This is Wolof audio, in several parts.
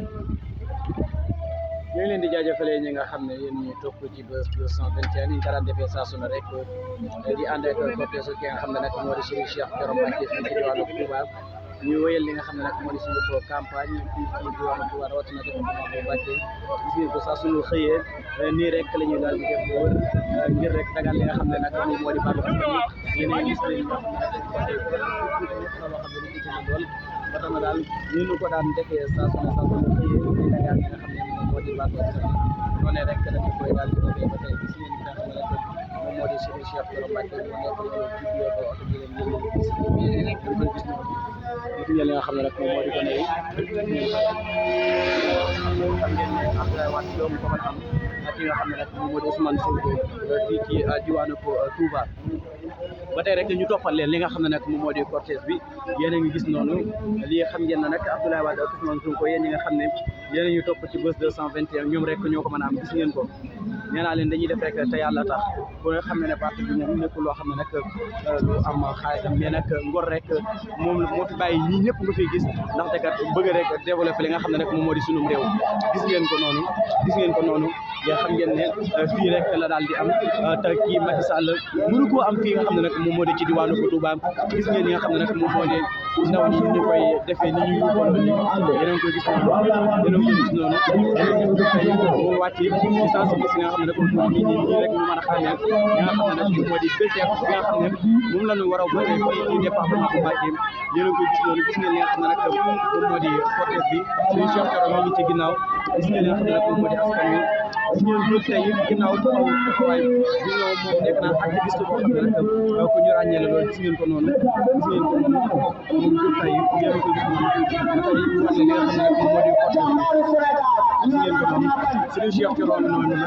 ñu ngi leen di jaajëfalee ñi nga xam ne yéen ñi topp ci Buzz 221 ni ñu ko daan defee saa su ne rek di ànd ak cortège ki nga xam ne nag moo di Serigne Cheikh Thioro Mbacké fii ci diwaanu Touba ñu wéyal li nga xam ne nag moo di suñu campagne fii ci diwaanu Touba rawatina département bu Mbacké gis ngeen ko saa suñu xëyee nii rek la ñuy daal di def wër ngir rek dagal li nga xam ne nag moom moo di bàllu askan wi yéen gis nañ nga xam ne nag loo xam ne lu ci lool ba tax na daal ni ñu ko daan defee saa su ne xëyee di dagal li nga xam ne moo di bàllu askan wi noonu rek dañu koy daal di defee ba tey gis ngeen li nga xam ne nag moom moo di Serigne Cheikh Thioro Mbacké mu nekk ci biir oto bi leen yéen gis li nga xam ne nag moom moo di gone yi xam ngeen ne Abdoulaye Wade doomu ko mën am ak ki nga xam ne nag moom moo di Ousmane Sonko fii ci diwaanu Touba ba tey rek ñu toppal leen li nga xam ne nag moom moo di cortège bi yéen a ngi gis noonu lii xam ngeen ne nag Abdoulaye Wade ak Ousmane Sonko yéen ñi nga xam ne yéen a ñu topp ci Buzz 221 ñoom rek ñoo ko mën a am gis ngeen ko nee naa leen dañuy def rek te yàlla tax ku nga xam ne ne parti bi moom nekkul loo xam ne nag lu am xaalisam mais nag ngor rek moom moo fi bàyyi ñii ñëpp nga fiy gis ndaxte kat bëgg rek développé li nga xam ne nag moom moo di sunum réew gis ngeen ko noonu yaa xam ngeen ne fii rek la daal di am te kii Macky Sall mënu koo am fii nga xam ne nag moom moo di ci diwaanu ko Touba gis ngeen ñi nga xam ne nag moom moo di ndaw ñi ñu koy defee ni ñu yóbboon ni yéen a ngi koy gis noonu mu wàcc ci sensibiliser nga xam ne nag ñii rek ñu mën a xamee ñi nga xam ne nag moom moo di béykat bi nga xam ne moom la ñu war a voté fii ci département bu Mbacké yéen a ngi koy gis noonu gis ngeen li nga xam ne nag moom moo di cortège bi suñu Cheikh Thioro moo ngi ci ginnaaw gis ngeen li nga xam ne nag moom moo di askan wi gis ngeen ñun tey ginnaaw taxawaay bi ñëw moom nekk na activiste boo xam ne nag ku ñu ràññee la loolu gis ngeen ko noonu moom ñun tey yéen a ko gis noonu tey ñu wane li nga xam ne nag moom moo di cortège bi gis ngeen ko noonu Serigne Cheikh Thioro noonu nag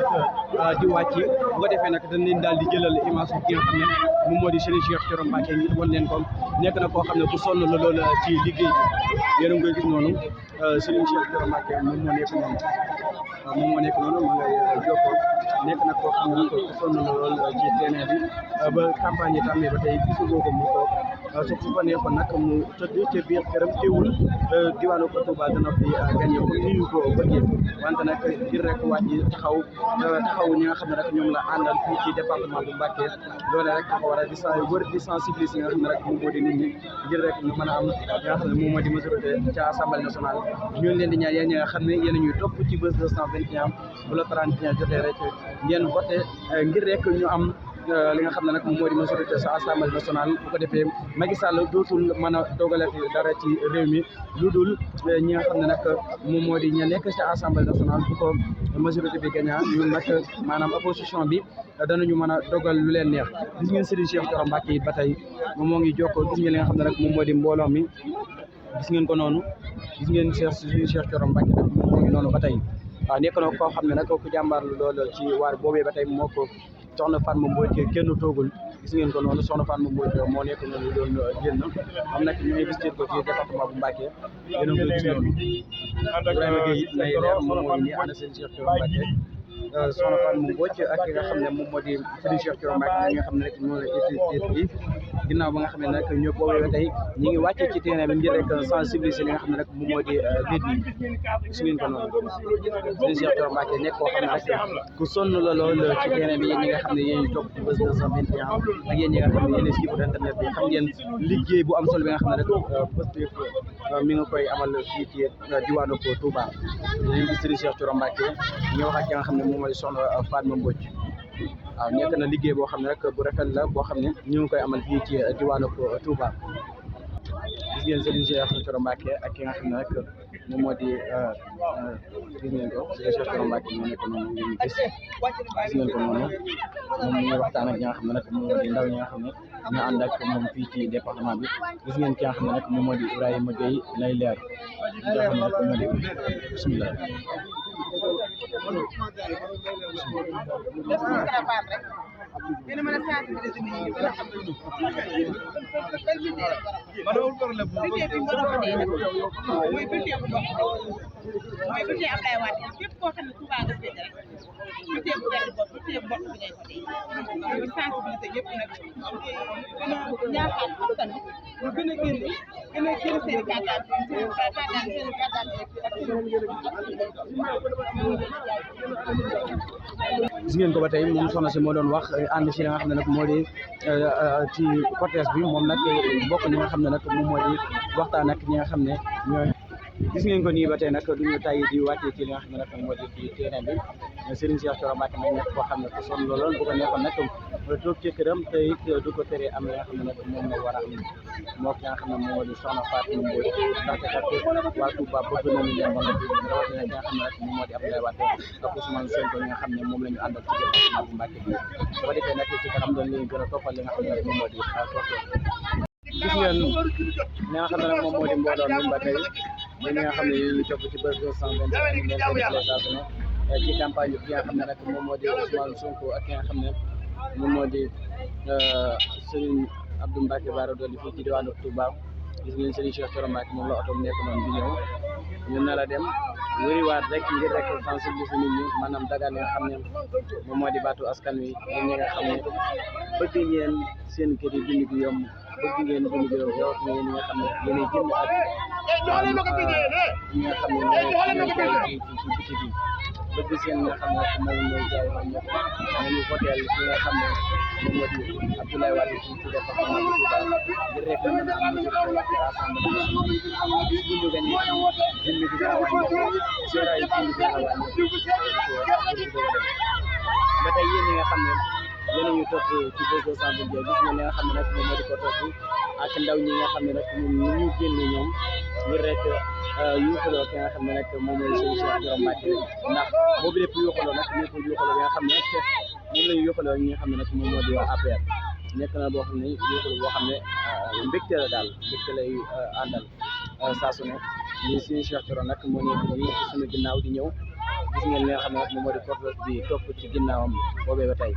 di wàcc bu ko defee nag dañ leen daal di jëlal image ki nga xam ne moom moo di Serigne Cheikh Thioro Mbacké ñu wan leen ko nekk na koo xam ne ku sonn la lool ci liggéey bi yéen a ngi koy gis noonu Serigne Cheikh Thioro Mbacké moom moo nekk noonu ma ngay jokkoo nekk nag koo xam ne ku sonn la lool ci terrain bi ba campagne yi tàmmee ba tey gisugoo ko mu toog su fa neexoon nag mu tëdd ca biir këram teewul diwaanu ko Touba dana fi gagné comme ni ñu ko bëggee wante nag ngir rek wàcc taxaw ñi nga xam ne rek ñoom la àndal fii ci département bu Mbacké loolu rek dafa war a wër di sensibiliser yi nga xam ne rek moom moo di nit ñi ngir rek ñu mën a am li nga xam ne moom moo di majorité ca assemblée nationale ñoo leen di ñaan yéen ñi nga xam ne yéen a ñuy topp ci Buzz 221 bu la 31 jotee rek ngeen voté ngir rek ñu am li nga xam ne nag moom moo di majorité sa assemblée nationale bu ko defee Macky Sall dootul mën a dogalati dara ci réew mi lu dul ñi nga xam ne nag moom moo di ña nekk ci assemblée nationale bu ko majorité bi gagnant ñun nag maanaam opposition bi danañu mën a dogal lu leen neex gis ngeen Serigne Cheikh Thioro Mbacké yi ba tey moom moo ngi jokkoo gis ngeen li nga xam ne nag moom moo di mbooloo mi gis ngeen ko noonu gis ngeen Serigne Cheikh Thioro Mbacké nag moom moo ngi noonu ba tey waaw nekk na koo xam ne nag ku jàmbaar lool ci waar boobee ba tey moo ko soxna Fatma Mbodj kenn toogul gis ngeen ko noonu soxna Fatma Mbodj moo nekk noonu doon génn am nag ñu investir ko ci département bu Mbacké yéen a ngi koy gis noonu Ibrahima Gueye it nay leer moom moo ngi nii ànd seen Cheikh Thioro Mbacké soxna Fatma Mbodj ak ki nga xam ne moom moo di Serigne Cheikh Thioro Mbacké ñi nga xam ne rek ñoo la étudié ginnaaw ba nga xam ne nag ñoo boobee tey ñi ngi wàcce ci terrain bi ngir rek sensibiliser li nga xam ne rek moom moo di nit ñi gis ngeen ko noonu Serigne Cheikh Thioro Mbacké nekk koo xam ne rek ku sonn la lool ci terrain bi yéen ñi nga xam ne yéen topp ci Buzz 221 ak yéen ñi nga xam ne yéen suivre internet bi xam ngeen liggéey bu am solo bi nga xam ne rek Pastef mi nga koy amal fii ci diwaanu ko Touba ñu ngi Serigne Cheikh Thioro Mbacké ñu wax ak ki nga xam ne moom mooy soxna Fatma Mbodj waaw nekk na liggéey boo xam ne rek bu rafet la boo xam ne ñu ngi koy amal fii ci diwaanu Touba gis ngeen Serigne Cheikh Thioro Mbacké ak ki nga xam ne rek moom moo di gis ngeen ko Serigne Cheikh Thioro Mbacké moo nekk noonu ngeen gis ngeen ko noonu moom ñu waxtaan ak ñi nga xam ne nag moom moo di ndaw ñi nga xam ne ñu ànd ak moom fii ci département bi gis ngeen ki nga xam ne nag moom moo di Ibrahima Gueye lay leer nga xam ne rek moo di bismillah dina mën a sensibiliser nit ñi ba nga xam ne liggéey bi nga doon dee nag mooy bulletin bu dox mooy bulletin Abdoulaye Wade képp koo xam ne Touba nga féete rek bulletin bu benn bopp bulletin bu bokk bi ngay voté ñu sensibiliser ñëpp nag gën a ñaaxaat askan wi ñu gën a génn seen i carte d'identité gis ngeen ko ba tey moom soxna si moo doon wax ànd si li nga xam ne nag moo di ci cortège bi moom nag bokk ñi nga xam ne nag moom moo di waxtaan ak ñi nga xam ne ñooy gis ngeen ko nii ba tey nag duñu tàyyi di wàccee ci li nga xam ne nag moo di ci terrain bi Serigne Cheikh Thioro Mbacké may nekk koo xam ne ku sonn lool bu ko neexoon nag toog ci këram te it du ko teree am li nga xam ne nag moom la war a am moo ki nga xam ne moom moo di soxna Fatou Mbodj ndaxte kat waa Touba bëgg nañu leen ba noppi rawatina ki nga xam ne nag moom moo di Abdoulaye Wade ak Ousmane Sonko ñi nga xam ne moom la ñu àndal ci département bu Mbacké bi bu ko defee nag ci kanam doon leen gën a toppal li nga xam ne nag moom moo di gis ngeen li nga xam ne nag moom moo di mbooloo mi ba tey ñi nga xam ne ñu topp ci bés 221 ci campagne bi ki nga xam ne nag moom moo di Ousmane Sonko ak ki nga xam ne moom moo di Serigne Abdou Mbacké Bara Dolly fii ci diwaanu Touba gis ngeen Serigne Cheikh Thioro Mbacké moom la oto nekk noonu di ñëw ñu nar a dem wëriwaat rek ngir rek sensibiliser nit ñi maanaam dagal li nga xam ne moom moo di baatu askan wi ñi nga xam ne bëgg ngeen seen kër yi dund gi yomb bëgg ngeen dund gi yomb yow ñi nga xam ne yéenay jënd ak ñi nga xam ne ñooy jaay ci biti bi bëgg seen nga xam ne moom mooy jaay ñoom ñëpp nañu voteel ki nga xam ne moom moo di Abdoulaye Wade ci département bu Touba ngir rek mën a am mesure ci assemblée nationale bis bu ñu gagné jënd gi dana wàññi seeraay jënd gi dana wàññi ba tey yéen ñi nga xam ne yéen a ngi topp ci bés 221 gis ngeen li nga xam ne nag moom moo di ko topp ak ndaw ñi nga xam ne nag ñun ñu génne ñoom ngir rek yuuxaloo ki nga xam ne nag moom mooy Serigne Cheikh Thioro Mbacké ndax boobu lépp yuuxaloo nag nekkul yuuxaloo bi nga xam ne moom la ñu yuuxaloo ñi nga xam ne nag moom moo di waa APR nekk na boo xam ne yuuxaloo boo xam ne mbégte la daal mbégte lay àndal saa su ne ñi Serigne Cheikh Thioro nag moo nekk nii ci suñu ginnaaw di ñëw gis ngeen li nga xam ne nag moom moo di cortège bi topp ci ginnaawam boobee ba tey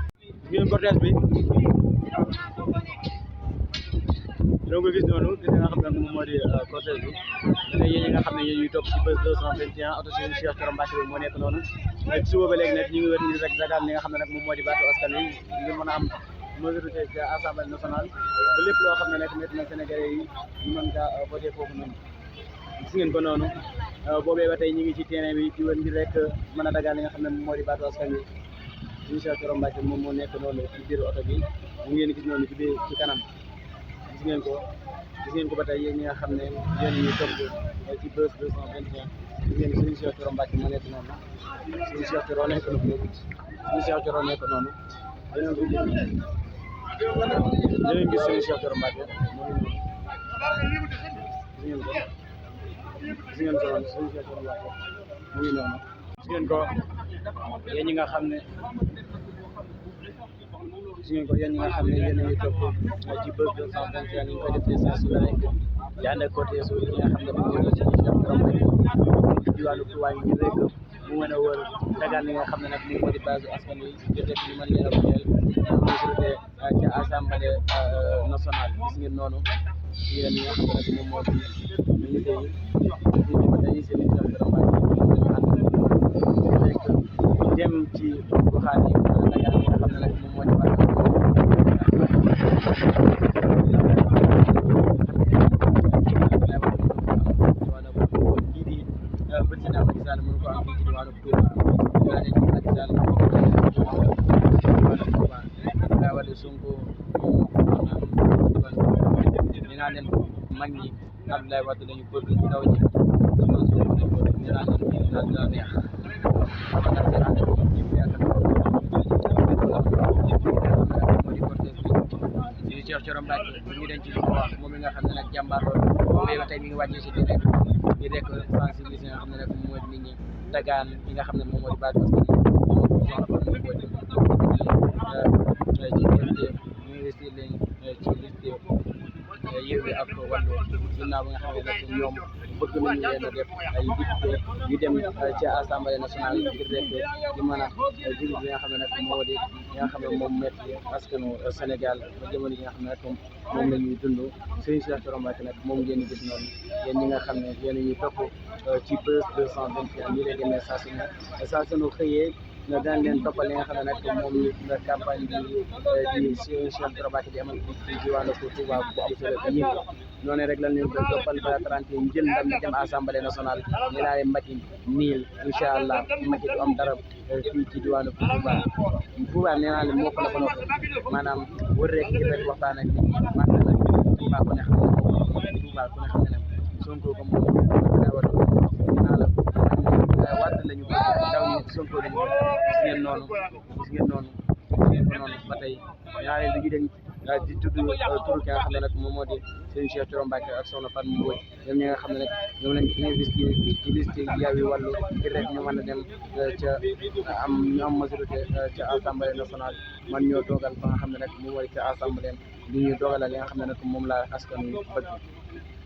ngeen cortège bi donc gis noonu gis nga xam ne moom moo di cortège bi te yéen ñi nga xam ne yéen ñuy topp ci bés 221 oto Serigne Cheikh Thioro Mbacké bi moo nekk noonu ak suba ba léegi nag ñu ngi wër ni rek dagaan li nga xam ne nag moom moo di baatu askan wi ngir mën a am majorité ci assemblée nationale ba lépp loo xam ne nag métti na Sénégalais yi ñu mën kaa voté foofu noonu gis ngeen ko noonu boobee ba tey ñu ngi ci terrain bi di wër ngir rek mën a dagaan li nga xam ne moom moo di baatu askan wi Serigne Cheikh Thioro Mbacké moom moo nekk noonu ci biir oto bi mu ngeen gis noonu ci biir ci kanam gis ngeen ko ba tey yéen ñi nga xam ne yéen ñi topp ci bés 221 gis ngeen Serigne Cheikh Thioro Mbacké moo nekk noonu Serigne Cheikh Thioro nekk noonu Serigne Cheikh Thioro nekk noonu yéen gis Serigne Cheikh Thioro Mbacké moo ngi noonu gis ngeen ko Serigne Cheikh Thioro Mbacké mu ngi noonu gis ngeen ko yéen ñi nga xam ne gis ngeen ko yéen ñi nga xam ne yéen a ngi topp ci bés 221 ñu ngi koy defee saa su ne rek di ànd ak côté su ki nga xam ne moom mooy Serigne Cheikh Thioro Mbacké ci diwaanu Touba ngir rek mu mën a wër dagaan li nga xam ne nag moom moo di base askan wi ngir rek ñu mën leen a voteel majorité ci assemblée nationale gis ngeen noonu yéen ñi nga xam ne nag moom moo di militaire yi ba tey Serigne Cheikh Thioro Mbacké rek dem ci goxaan yi dagaan li nga xam ne nag moom moo di base président Macky Sall mënu ko am fii ci diwaanu Touba Macky Sall Abdoulaye Wade Sonko ñu naan leen mag ñi Abdoulaye Wade lañu bëgg ndaw ñi Ousmane Sonko lañu bëgg ñu naan leen dina neex Serigne Cheikh Thioro Mbacké ñu den ci li ko wax moom mi nga xam ne nag jàmbaar loolu ba tey mi ngi wàccee si di rek sensibiliser nga xam ne nag moom moo di nit ñi dagaan ñi nga xam ne moom moo di base parce que moom soxna Fatou Mbodj ci liste ñu investir leen ci liste Yewwi ak Wallu ginnaaw bi nga xam ne nag ñoom bëgg nañu leen a def ay député yu dem ci assemblée nationale ngir rek di mën a jigi bi nga xam ne nag moo di ñi nga xam ne moom metti askanu Sénégal ba jamono yi nga xam ne nag moom la ñuy dund Serigne Cheikh Thioro Mbacké nag moom ngeen di gis noonu yéen ñi nga xam ne yéen ñuy topp ci bés 221 nii lay demee saa su ne xëyee daan leen toppal li nga xam ne nag moom la campagne bi di Cheikh Thioro Mbacké di amal ci diwaanu Touba bu am solo bi noonu rek lan leen koy toppal ba 30 ñu jël ndam dem assemblée nationale ñu naa leen Macky niil incha allah Macky du am dara fii ci diwaanu Touba nee naa leen moo ko la ko noppi maanaam wër rek ngir rek waxtaan ak nit ñi wante nag Touba ku ne xam ne Touba ku ne xam ne Sonko ko moom war naa la waat lañu ko ndaw ñi Sonko lañu ko gis ngeen noonu ba tey ñaa leen dañuy dem di tudd turu ki nga xam ne nag moom moo di sëñ Cheikh Thioro Mbacké ak soxna Fatou Mbodj ñoom ñi nga xam ne nag ñoom lañ investir ci liste Yewwi Wallu ngir rek ñu mën a dem ca ñu am majorité ca assemblée nationale man ñoo toogal fa nga xam ne nag moom mooy ca assemblée li ñu dogalal li nga xam ne nag moom la askan wi bëgg